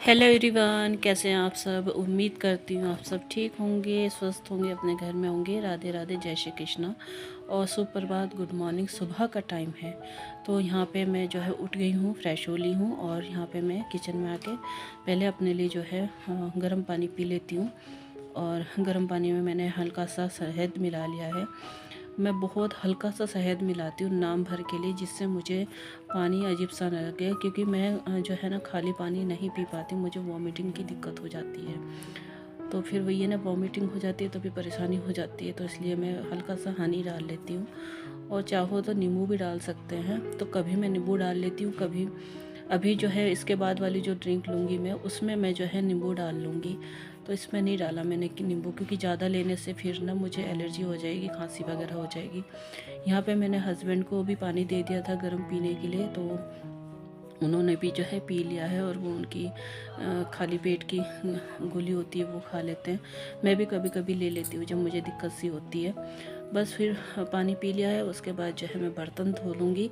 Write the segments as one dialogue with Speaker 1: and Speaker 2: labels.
Speaker 1: Hello everyone, कैसे हैं आप सब। उम्मीद करती हूँ आप सब ठीक होंगे, स्वस्थ होंगे, अपने घर में होंगे। राधे राधे, जय श्री कृष्णा और सुप्रभात, गुड मॉर्निंग। सुबह का टाइम है तो यहाँ पे मैं जो है उठ गई हूँ, फ्रेश हो ली हूँ और यहाँ पे मैं किचन में आके पहले अपने लिए जो है गर्म पानी पी लेती हूँ। और गर्म पानी में मैंने हल्का सा शहद मिला लिया है। मैं बहुत हल्का सा शहद मिलाती हूँ नाम भर के लिए, जिससे मुझे पानी अजीब सा न लगे, क्योंकि मैं जो है ना खाली पानी नहीं पी पाती, मुझे वॉमिटिंग की दिक्कत हो जाती है। तो फिर वही है ना, वॉमिटिंग हो जाती है तो फिर परेशानी हो जाती है, तो इसलिए मैं हल्का सा हनी डाल लेती हूँ। और चाहो तो नींबू भी डाल सकते हैं, तो कभी मैं नींबू डाल लेती हूँ, कभी अभी जो है इसके बाद वाली जो ड्रिंक लूँगी मैं, उसमें मैं जो है नींबू डाल लूँगी। तो इसमें नहीं डाला मैंने कि नींबू, क्योंकि ज़्यादा लेने से फिर ना मुझे एलर्जी हो जाएगी, खांसी वगैरह हो जाएगी। यहाँ पे मैंने हस्बैंड को भी पानी दे दिया था गर्म पीने के लिए, तो उन्होंने भी जो है पी लिया है। और वो उनकी खाली पेट की गोली होती है वो खा लेते हैं। मैं भी कभी कभी ले लेती हूँ जब मुझे दिक्कत सी होती है। बस फिर पानी पी लिया है, उसके बाद जो है मैं बर्तन धो लूँगी।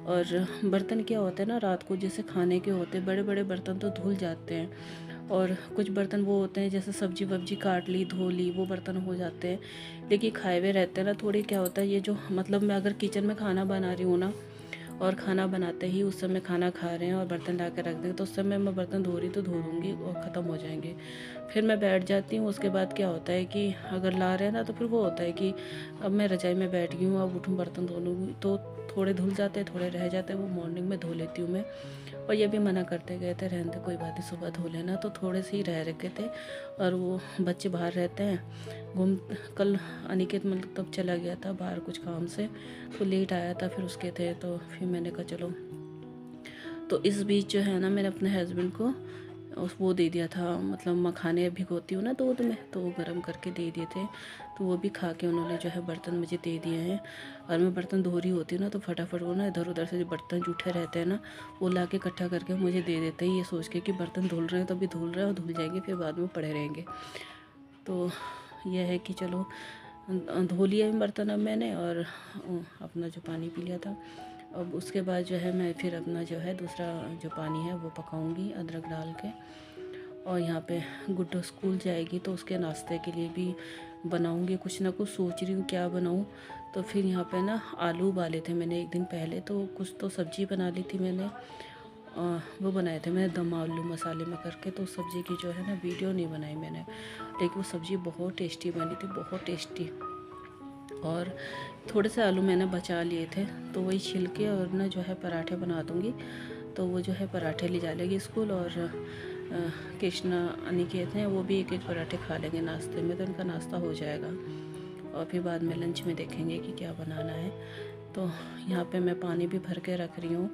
Speaker 1: और बर्तन क्या होते हैं ना, रात को जैसे खाने के होते हैं, बड़े बड़े बर्तन तो धुल जाते हैं। और कुछ बर्तन वो होते हैं जैसे सब्जी वब्जी काट ली, धो ली, वो बर्तन हो जाते हैं। लेकिन खाए हुए रहते हैं ना, थोड़ी क्या होता है, ये जो मतलब मैं अगर किचन में खाना बना रही हूँ ना, और खाना बनाते ही उस समय खाना खा रहे हैं और बर्तन ला के रख दें, तो उस समय मैं बर्तन धो रही तो धो दूँगी और ख़त्म हो जाएंगे। फिर मैं बैठ जाती हूँ। उसके बाद क्या होता है कि अगर ला रहे हैं ना, तो फिर वो होता है कि अब मैं रजाई में बैठ गई हूँ, अब उठूँ बर्तन धो लूँगी, तो थोड़े धुल जाते हैं, थोड़े रह जाते हैं, वो मॉर्निंग में धो लेती हूँ मैं। और ये भी मना करते गए थे, रहने दे कोई बात नहीं, सुबह धो लेना। तो थोड़े से ही रह रखे थे। और वो बच्चे बाहर रहते हैं, घूम कल अनिकेत मतलब तब चला गया था बाहर कुछ काम से, तो लेट आया था, फिर उसके थे, तो फिर मैंने कहा चलो। तो इस बीच जो है ना, मैंने अपने हस्बैंड को वो दे दिया था, मतलब मखाने भिगोती हूँ ना दूध में, तो वो गर्म करके दे दिए थे। तो वो भी खा के उन्होंने जो है बर्तन मुझे दे दिए हैं। और मैं बर्तन धो रही होती हूँ ना, तो फटाफट वो ना इधर उधर से जो बर्तन जूठे रहते हैं ना, वो ला के इकट्ठा करके मुझे दे देते हैं, ये सोच के कि बर्तन धुल रहे हैं तो अभी धुल रहे हैं और धुल जाएंगे, फिर बाद में पड़े रहेंगे। तो यह है कि चलो, धो लिया बर्तन अब मैंने, और अपना जो पानी पी लिया था। अब उसके बाद जो है मैं फिर अपना जो है दूसरा जो पानी है वो पकाऊंगी अदरक डाल के। और यहाँ पे गुड्डो स्कूल जाएगी, तो उसके नाश्ते के लिए भी बनाऊंगी कुछ ना कुछ, सोच रही हूँ क्या बनाऊँ। तो फिर यहाँ पे ना आलू उबाले थे मैंने एक दिन पहले, तो कुछ तो सब्ज़ी बना ली थी मैंने। वो बनाए थे मैंने दम आलू मसाले में करके, तो सब्ज़ी की जो है ना वीडियो नहीं बनाई मैंने, लेकिन वो सब्ज़ी बहुत टेस्टी बनी थी, बहुत टेस्टी। और थोड़े से आलू मैंने बचा लिए थे, तो वही छिल के और ना जो है पराठे बना दूँगी। तो वो जो है पराठे ले जा लेगी स्कूल, और कृष्णा अनिकेत हैं, वो भी एक एक पराठे खा लेंगे नाश्ते में, तो उनका नाश्ता हो जाएगा। और फिर बाद में लंच में देखेंगे कि क्या बनाना है। तो यहाँ पे मैं पानी भी भर के रख रही हूँ,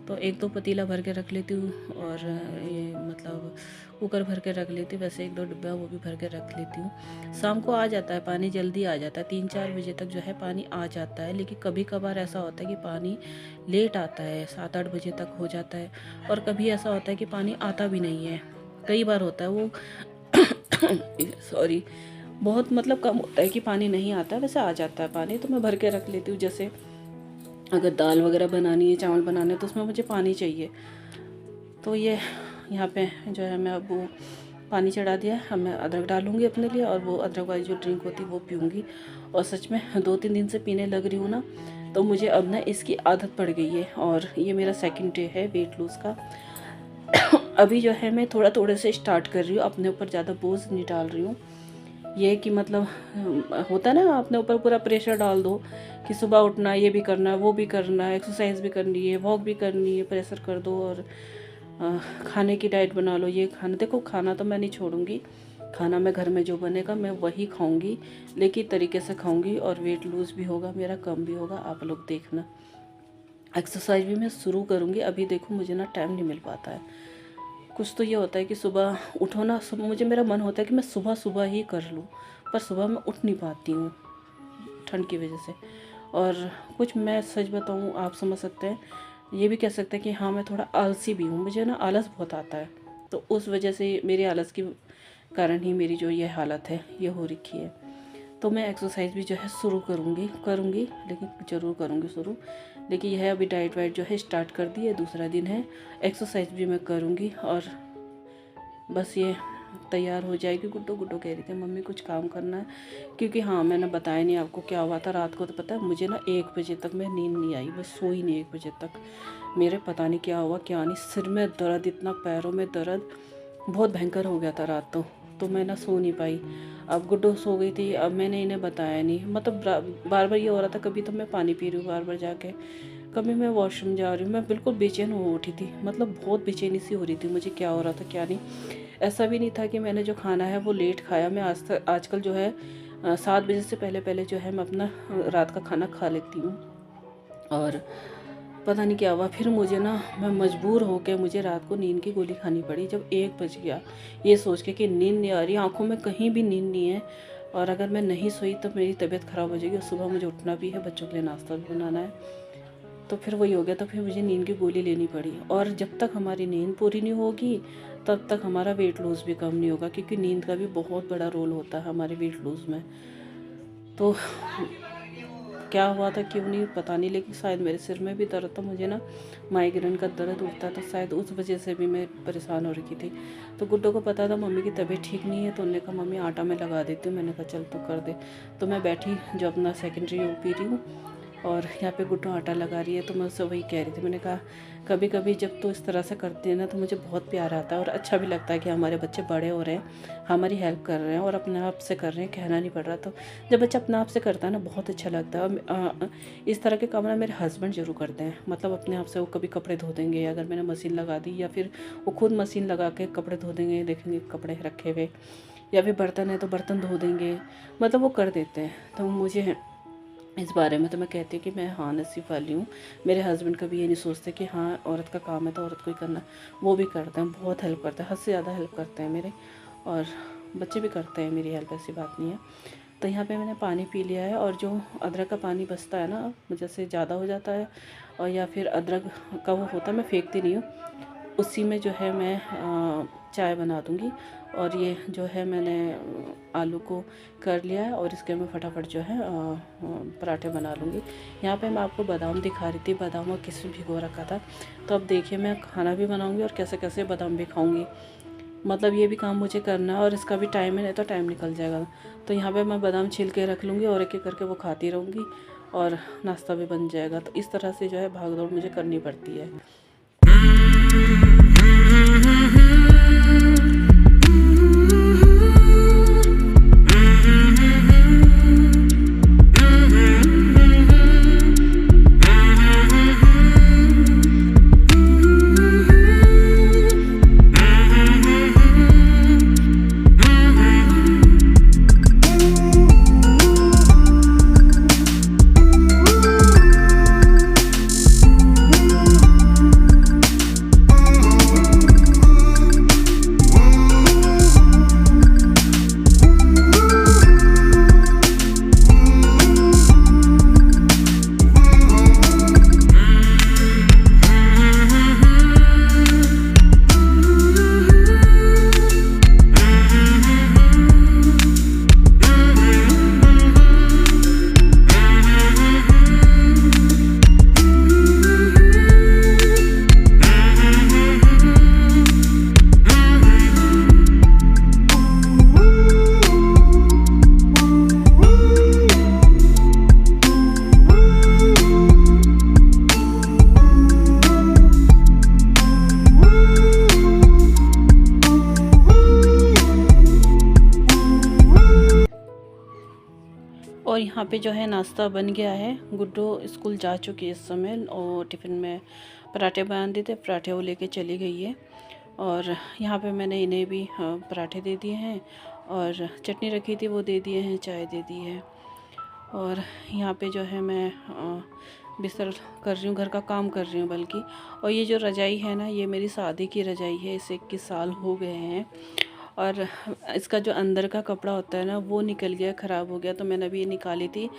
Speaker 1: तो एक दो पतीला भर के रख लेती हूँ, और ये मतलब कुकर भर के रख लेती हूँ, वैसे एक दो डिब्बा वो भी भर के रख लेती हूँ। शाम को आ जाता है पानी, जल्दी आ जाता है, 3-4 बजे तक जो है पानी आ जाता है। लेकिन कभी कभार ऐसा होता है कि पानी लेट आता है, 7-8 बजे तक हो जाता है। और कभी ऐसा होता है कि पानी आता भी नहीं है, कई बार होता है वो सॉरी, बहुत मतलब कम होता है कि पानी नहीं आता, वैसे आ जाता है पानी, तो मैं भर के रख लेती हूँ। जैसे अगर दाल वगैरह बनानी है, चावल बनाने, तो उसमें मुझे पानी चाहिए। तो ये यहाँ पे जो है मैं अब वो पानी चढ़ा दिया है। अब मैं अदरक डालूँगी अपने लिए, और वो अदरक वाली जो ड्रिंक होती है वो पीऊँगी। और सच में 2-3 दिन से पीने लग रही हूँ ना, तो मुझे अब ना इसकी आदत पड़ गई है। और ये मेरा सेकंड डे है वेट लूज़ का। अभी जो है मैं थोड़ा थोड़े से स्टार्ट कर रही हूँ, अपने ऊपर ज़्यादा बोझ नहीं डाल रही हूँ। ये कि मतलब होता है ना, अपने ऊपर पूरा प्रेशर डाल दो कि सुबह उठना है, ये भी करना है, वो भी करना है, एक्सरसाइज भी करनी है, वॉक भी करनी है, प्रेशर कर दो। और खाने की डाइट बना लो, ये खाना, देखो खाना तो मैं नहीं छोड़ूंगी, खाना मैं घर में जो बनेगा मैं वही खाऊंगी, लेकिन तरीके से खाऊंगी। और वेट लूज़ भी होगा मेरा, कम भी होगा, आप लोग देखना। एक्सरसाइज भी मैं शुरू करूँगी। अभी देखो मुझे ना टाइम नहीं मिल पाता है। कुछ तो ये होता है कि सुबह उठो ना, सुबह मुझे मेरा मन होता है कि मैं सुबह सुबह ही कर लूँ, पर सुबह मैं उठ नहीं पाती हूँ ठंड की वजह से। और कुछ मैं सच बताऊँ, आप समझ सकते हैं, ये भी कह सकते हैं कि हाँ मैं थोड़ा आलसी भी हूँ, मुझे ना आलस बहुत आता है। तो उस वजह से मेरे आलस के कारण ही मेरी जो ये हालत है ये हो रखी है। तो मैं एक्सरसाइज भी जो है शुरू करूँगी, लेकिन ज़रूर करूँगी शुरू। लेकिन यह अभी डाइट वाइट जो है स्टार्ट कर दी है, दूसरा दिन है, एक्सरसाइज भी मैं करूँगी। और बस ये तैयार हो जाएगी। गुड्डो गुड्डो कह रही थी मम्मी कुछ काम करना है, क्योंकि हाँ मैंने बताया नहीं आपको क्या हुआ था रात को। तो पता है मुझे ना 1 बजे तक मैं नींद नहीं आई, बस सोई नहीं 1 बजे तक। मेरे पता नहीं क्या हुआ क्या नहीं, सिर में दर्द इतना, पैरों में दर्द बहुत भयंकर हो गया था रात तो मैं ना सो नहीं पाई। अब गुड्डो सो गई थी, अब मैंने इन्हें बताया नहीं। मतलब बार बार ये हो रहा था, कभी तो मैं पानी पी रही हूँ बार बार जाके, कभी मैं वॉशरूम जा रही हूँ। मैं बिल्कुल बेचैन हो उठी थी, मतलब बहुत बेचैनी सी हो रही थी मुझे, क्या हो रहा था क्या नहीं। ऐसा भी नहीं था कि मैंने जो खाना है वो लेट खाया। मैं आजकल जो है 7 बजे से पहले पहले जो है मैं अपना रात का खाना खा लेती हूँ। और पता नहीं क्या हुआ, फिर मुझे ना मैं मजबूर होकर मुझे रात को नींद की गोली खानी पड़ी जब 1 बज गया, ये सोच के कि नींद नहीं आ रही, आंखों में कहीं भी नींद नहीं है, और अगर मैं नहीं सोई तो मेरी तबीयत ख़राब हो जाएगी और सुबह मुझे उठना भी है, बच्चों के लिए नाश्ता भी बनाना है। तो फिर वही हो गया, तो फिर मुझे नींद की गोली लेनी पड़ी। और जब तक हमारी नींद पूरी नहीं होगी तब तक हमारा वेट लॉस भी कम नहीं होगा, क्योंकि नींद का भी बहुत बड़ा रोल होता है हमारे वेट लॉस में। तो क्या हुआ था क्यों नहीं पता नहीं, लेकिन शायद मेरे सिर में भी दर्द था, मुझे ना माइग्रेन का दर्द उठता था, शायद उस वजह से भी मैं परेशान हो रही थी। तो गुड्डो को पता था मम्मी की तबीयत ठीक नहीं है, तो उन्होंने कहा मम्मी आटा मैं लगा देती हूँ। मैंने कहा चल तो कर दे। तो मैं बैठी जो अपना सेकेंडरी पी रही हूँ, और यहाँ पे गुड्डो आटा लगा रही है। तो मैं उससे वही कह रही थी, मैंने कहा कभी कभी जब तो इस तरह से करते हैं ना तो मुझे बहुत प्यार आता है और अच्छा भी लगता है कि हमारे बच्चे बड़े हो रहे हैं, हमारी हेल्प कर रहे हैं और अपने आप से कर रहे हैं, कहना नहीं पड़ रहा। तो जब बच्चा अपने आप से करता है ना बहुत अच्छा लगता है। और इस तरह के काम ना मेरे हस्बैंड ज़रूर करते हैं, मतलब अपने आप से वो कभी कपड़े धो देंगे अगर मैंने मशीन लगा दी, या फिर वो खुद मशीन लगा के कपड़े धो देंगे, देखेंगे कपड़े रखे हुए, या फिर बर्तन है तो बर्तन धो देंगे, मतलब वो कर देते हैं। तो मुझे इस बारे में तो मैं कहती हूँ कि मैं हाँ नसीब वाली हूँ। मेरे हस्बैंड कभी ये नहीं सोचते कि हाँ औरत का काम है तो औरत को ही करना, वो भी करते हैं, बहुत हेल्प करते हैं, हद से ज़्यादा हेल्प करते हैं मेरे, और बच्चे भी करते हैं मेरी हेल्प, ऐसी बात नहीं है। तो यहाँ पे मैंने पानी पी लिया है, और जो अदरक का पानी बचता है ना, जैसे ज़्यादा हो जाता है और या फिर अदरक का वो होता है, मैं फेंकती नहीं हूँ, उसी में जो है मैं चाय बना दूँगी। और ये जो है मैंने आलू को कर लिया है, और इसके मैं फटाफट जो है पराठे बना लूँगी। यहाँ पे मैं आपको बादाम दिखा रही थी, बादाम और किशमिश भिगो रखा था। तो अब देखिए मैं खाना भी बनाऊँगी और कैसे कैसे बादाम भी खाऊँगी, मतलब ये भी काम मुझे करना है, और इसका भी टाइम है, नहीं तो टाइम निकल जाएगा। तो यहाँ पे मैं बादाम छील के रख लूँगी और एक एक करके वो खाती रहूँगी, और नाश्ता भी बन जाएगा। तो इस तरह से जो है भाग दौड़ मुझे करनी पड़ती है। और यहाँ पे जो है नाश्ता बन गया है। गुड्डो स्कूल जा चुकी है इस समय, और टिफ़िन में पराठे बना दिए थे, पराठे वो लेके चली गई है। और यहाँ पे मैंने इन्हें भी पराठे दे दिए हैं, और चटनी रखी थी वो दे दिए हैं, चाय दे दी है। और यहाँ पे जो है मैं बिस्तर कर रही हूँ, घर का काम कर रही हूँ बल्कि। और ये जो रज़ाई है ना, ये मेरी शादी की रज़ाई है, इसे 21 साल हो गए हैं। और इसका जो अंदर का कपड़ा होता है ना वो निकल गया, ख़राब हो गया, तो मैंने अभी ये निकाली थी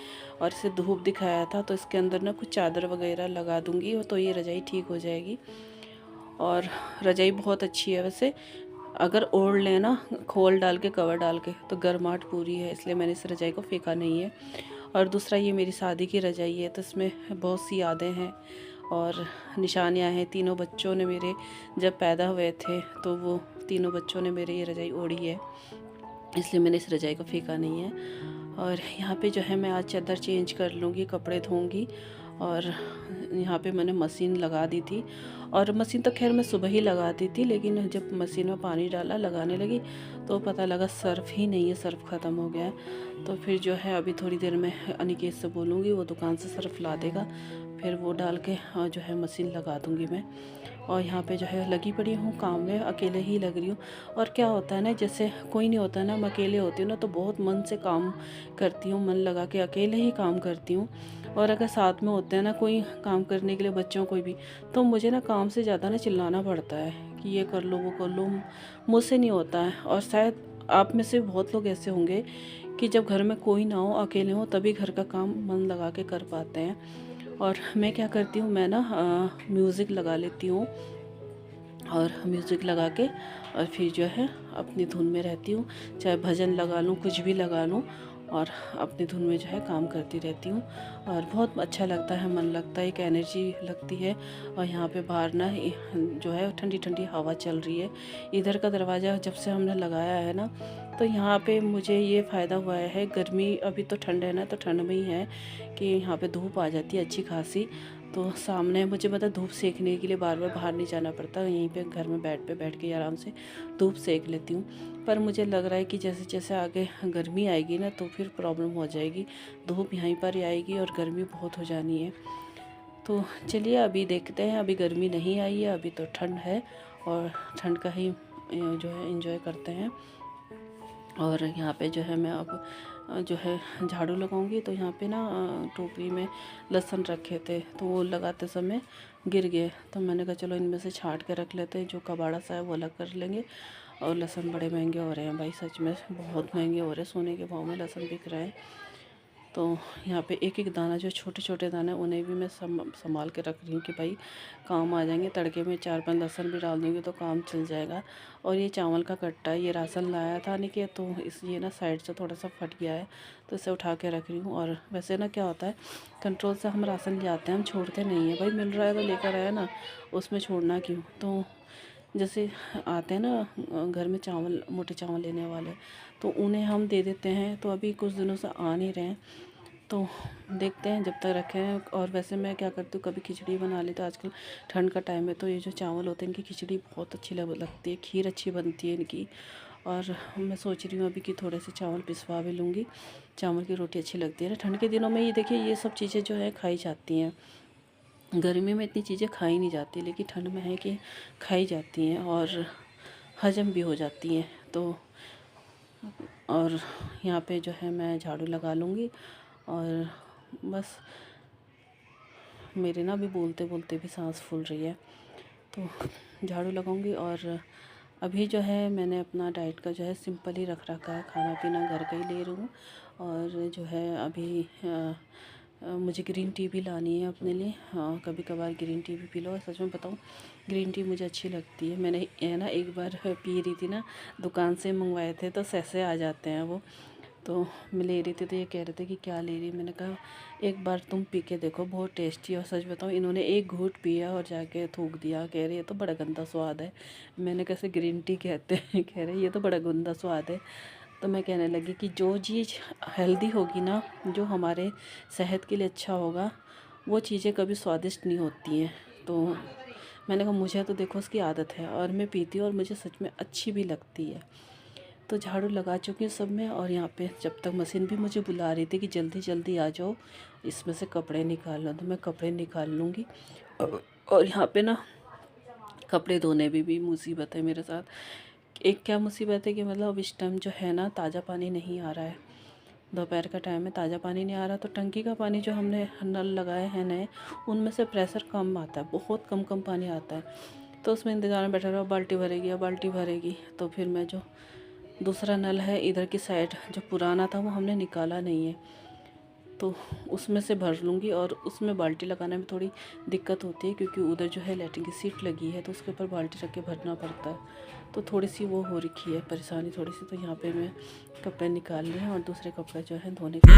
Speaker 1: और इसे धूप दिखाया था। तो इसके अंदर ना कुछ चादर वगैरह लगा दूँगी तो ये रज़ाई ठीक हो जाएगी। और रज़ाई बहुत अच्छी है वैसे, अगर ओढ़ लें ना खोल डाल के, कवर डाल के, तो गर्माहट पूरी है, इसलिए मैंने इस रज़ाई को फेंका नहीं है। और दूसरा ये मेरी शादी की रज़ाई है, तो इसमें बहुत सी यादें हैं और निशानियाँ हैं। तीनों बच्चों ने मेरे जब पैदा हुए थे तो वो तीनों बच्चों ने मेरे ये रज़ाई ओढ़ी है, इसलिए मैंने इस रज़ाई को फेंका नहीं है। और यहाँ पे जो है मैं आज चादर चेंज कर लूँगी, कपड़े धोऊँगी। और यहाँ पे मैंने मशीन लगा दी थी, और मशीन तो खैर मैं सुबह ही लगा दी थी, लेकिन जब मशीन में पानी डाला लगाने लगी तो पता लगा सर्फ़ ही नहीं है, सर्फ़ ख़त्म हो गया है। तो फिर जो है अभी थोड़ी देर में अनिकेत से बोलूँगी, वो दुकान से सर्फ़ ला देगा, फिर वो डाल के जो है मशीन लगा दूँगी मैं। और यहाँ पे जो है लगी पड़ी हूँ काम में, अकेले ही लग रही हूँ। और क्या होता है ना, जैसे कोई नहीं होता ना, मैं अकेले होती हूँ ना तो बहुत मन से काम करती हूँ, मन लगा के अकेले ही काम करती हूँ। और अगर साथ में होते हैं ना कोई काम करने के लिए, बच्चों कोई भी, तो मुझे ना काम से ज़्यादा ना चिल्लाना पड़ता है कि ये कर लो वो कर लो, मुझसे नहीं होता है। और शायद आप में से बहुत लोग ऐसे होंगे कि जब घर में कोई ना हो, अकेले हो, तभी घर का काम मन लगा के कर पाते हैं। और मैं क्या करती हूँ, मैं ना म्यूज़िक लगा लेती हूँ, और म्यूज़िक लगा के और फिर जो है अपनी धुन में रहती हूँ, चाहे भजन लगा लूँ, कुछ भी लगा लूँ, और अपनी धुन में जो है काम करती रहती हूँ। और बहुत अच्छा लगता है, मन लगता है, एक एनर्जी लगती है। और यहाँ पे बाहर ना जो है ठंडी ठंडी हवा चल रही है। इधर का दरवाज़ा जब से हमने लगाया है ना, तो यहाँ पे मुझे ये फ़ायदा हुआ है, गर्मी अभी तो ठंड है ना, तो ठंड में ही है कि यहाँ पे धूप आ जाती है अच्छी खासी। तो सामने मुझे मतलब धूप सेकने के लिए बार बार बाहर नहीं जाना पड़ता, यहीं पे घर में बेड पे बैठ के आराम से धूप सेक लेती हूँ। पर मुझे लग रहा है कि जैसे जैसे आगे गर्मी आएगी ना, तो फिर प्रॉब्लम हो जाएगी, धूप यहीं पर ही आएगी और गर्मी बहुत हो जानी है। तो चलिए अभी देखते हैं, अभी गर्मी नहीं आई है, अभी तो ठंड है, और ठंड का ही जो है एंजॉय करते हैं। और यहाँ पे जो है मैं अब जो है झाड़ू लगाऊंगी। तो यहाँ पे ना टोकरी में लहसुन रखे थे, तो वो लगाते समय गिर गए, तो मैंने कहा चलो इनमें से छांट के रख लेते हैं, जो कबाड़ा सा है वो अलग कर लेंगे। और लहसुन बड़े महंगे हो रहे हैं भाई, सच में बहुत महंगे हो रहे हैं, सोने के भाव में लहसुन बिक रहा है। तो यहाँ पे एक एक दाना, जो छोटे छोटे दाने, उन्हें भी मैं संभाल के रख रही हूँ कि भाई काम आ जाएंगे। तड़के में 4-5 लहसुन भी डाल दूँगी तो काम चल जाएगा। और ये चावल का कट्टा, ये राशन लाया था नहीं कि, तो इस ये ना साइड से थोड़ा सा फट गया है, तो इसे उठा के रख रही हूँ। और वैसे ना क्या होता है, कंट्रोल से हम राशन ले आते हैं, हम छोड़ते नहीं हैं भाई, मिल रहा है तो लेकर आया ना, उसमें छोड़ना क्यों। तो जैसे आते हैं ना घर में चावल, मोटे चावल लेने वाले, तो उन्हें हम दे देते हैं। तो अभी कुछ दिनों से आ नहीं रहे हैं, तो देखते हैं जब तक रखे हैं। और वैसे मैं क्या करती हूँ, कभी खिचड़ी बना लेती हूँ। आजकल ठंड का टाइम है, तो ये जो चावल होते हैं इनकी खिचड़ी बहुत अच्छी लगती है, खीर अच्छी बनती है इनकी। और मैं सोच रही हूँ अभी कि थोड़े से चावल पिसवा भी लूँगी, चावल की रोटी अच्छी लगती है ना ठंड के दिनों में। ये देखिए ये सब चीज़ें जो है खाई जाती हैं, गर्मी में इतनी चीज़ें खाई नहीं जाती, लेकिन ठंड में है कि खाई जाती हैं और हजम भी हो जाती हैं। तो और यहाँ पे जो है मैं झाड़ू लगा लूँगी। और बस मेरे ना अभी बोलते बोलते भी सांस फूल रही है, तो झाड़ू लगाऊंगी। और अभी जो है मैंने अपना डाइट का जो है सिंपल ही रख रखा है, खाना पीना घर का ही ले रही हूँ। और जो है अभी मुझे ग्रीन टी भी लानी है अपने लिए, हाँ कभी कभार ग्रीन टी भी पी लो। सच में बताऊँ, ग्रीन टी मुझे अच्छी लगती है। मैंने ना एक बार पी रही थी ना, दुकान से मंगवाए थे, तो सैसे आ जाते हैं वो, तो मैं ले रही थी, तो ये कह रहे थे कि क्या ले रही। मैंने कहा एक बार तुम पी के देखो, बहुत टेस्टी। और सच बताऊँ, इन्होंने एक घूंट पिया और जाके थूक दिया, कह रही है तो बड़ा गंदा स्वाद है। मैंने कैसे ग्रीन टी कहते हैं, कह रहे ये तो बड़ा गंदा स्वाद है। तो मैं कहने लगी कि जो चीज़ हेल्दी होगी ना, जो हमारे सेहत के लिए अच्छा होगा, वो चीज़ें कभी स्वादिष्ट नहीं होती हैं। तो मैंने कहा मुझे तो देखो उसकी आदत है, और मैं पीती हूँ और मुझे सच में अच्छी भी लगती है। तो झाड़ू लगा चुकी हूँ सब में। और यहाँ पे जब तक मशीन भी मुझे बुला रही थी कि जल्दी जल्दी आ जाओ, इसमें से कपड़े निकाल लो, तो मैं कपड़े निकाल लूँगी। और यहाँ पे ना कपड़े धोने भी मुसीबत है मेरे साथ। एक क्या मुसीबत है कि मतलब अब इस टाइम जो है ना, ताज़ा पानी नहीं आ रहा है, दोपहर का टाइम है, ताज़ा पानी नहीं आ रहा। तो टंकी का पानी जो हमने नल लगाए हैं नए, उनमें से प्रेशर कम आता है, बहुत कम पानी आता है। तो उसमें इंतज़ार में बैठा रहा, बाल्टी भरेगी या बाल्टी भरेगी। तो फिर मैं जो दूसरा नल है इधर की साइड, जो पुराना था वो हमने निकाला नहीं है, तो उसमें से भर लूँगी। और उसमें बाल्टी लगाने में थोड़ी दिक्कत होती है, क्योंकि उधर जो है लैट्रिन की सीट लगी है, तो उसके ऊपर बाल्टी रख के भरना पड़ता है। तो थोड़ी सी वो हो रखी है परेशानी थोड़ी सी। तो यहाँ पे मैं कपड़े निकाल लिए हैं, और दूसरे कपड़े जो है धोने के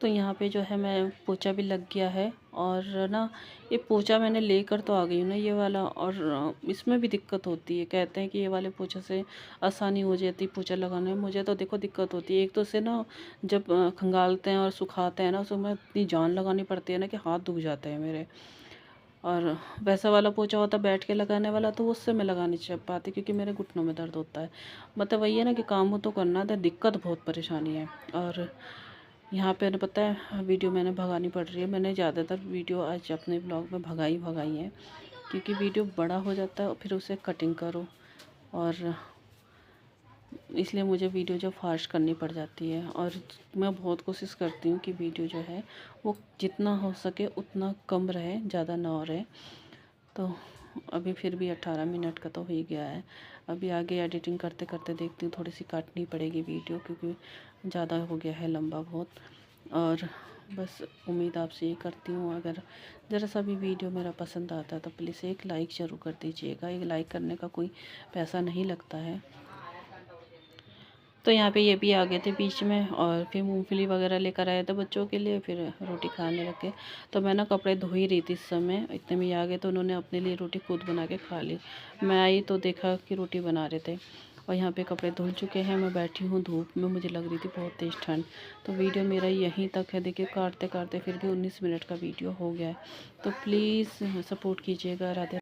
Speaker 1: तो यहाँ पे जो है मैं पोछा भी लग गया है। और ना ये पोछा मैंने लेकर तो आ गई हूँ ना ये वाला, और इसमें भी दिक्कत होती है। कहते हैं कि ये वाले पोछे से आसानी हो जाती है पोछा लगाने में, मुझे तो देखो दिक्कत होती है। एक तो से ना जब खंगालते हैं और सुखाते हैं ना, उसमें इतनी जान लगानी पड़ती है ना कि हाथ दुख जाते हैं मेरे। और वैसा वाला पोछा होता बैठ के लगाने वाला, तो उससे मैं लगा नहीं चल पाती क्योंकि मेरे घुटनों में दर्द होता है। मतलब वही है ना कि काम हो तो करना था, दिक्कत बहुत परेशानी है। और यहाँ पे ना पता है वीडियो मैंने भगानी पड़ रही है। मैंने ज़्यादातर वीडियो आज अपने ब्लॉग में भगाई है, क्योंकि वीडियो बड़ा हो जाता है और फिर उसे कटिंग करो, और इसलिए मुझे वीडियो जो फास्ट करनी पड़ जाती है। और मैं बहुत कोशिश करती हूँ कि वीडियो जो है वो जितना हो सके उतना कम रहे, ज़्यादा ना रहे। तो अभी फिर भी 18 मिनट का तो हो ही गया है। अभी आगे एडिटिंग करते करते देखती हूँ, थोड़ी सी काटनी पड़ेगी वीडियो क्योंकि ज़्यादा हो गया है लंबा बहुत। और बस उम्मीद आपसे ये करती हूँ, अगर ज़रा सा भी वीडियो मेरा पसंद आता है तो प्लीज़ एक लाइक ज़रूर कर दीजिएगा। एक लाइक करने का कोई पैसा नहीं लगता है। तो यहाँ पे ये भी आ गए थे बीच में, और फिर मूंगफली वगैरह लेकर आए थे बच्चों के लिए, फिर रोटी खाने लगे। तो मैं ना कपड़े धो ही रही थी इस समय, इतने में ये आ गए तो उन्होंने अपने लिए रोटी खुद बना के खा ली। मैं आई तो देखा कि रोटी बना रहे थे, और यहाँ पे कपड़े धुल चुके हैं। मैं बैठी हूँ धूप में, मुझे लग रही थी बहुत तेज़ ठंड। तो वीडियो मेरा यहीं तक है, देखिए काटते काटते फिर भी 19 मिनट का वीडियो हो गया है। तो प्लीज़ सपोर्ट कीजिएगा। राधे।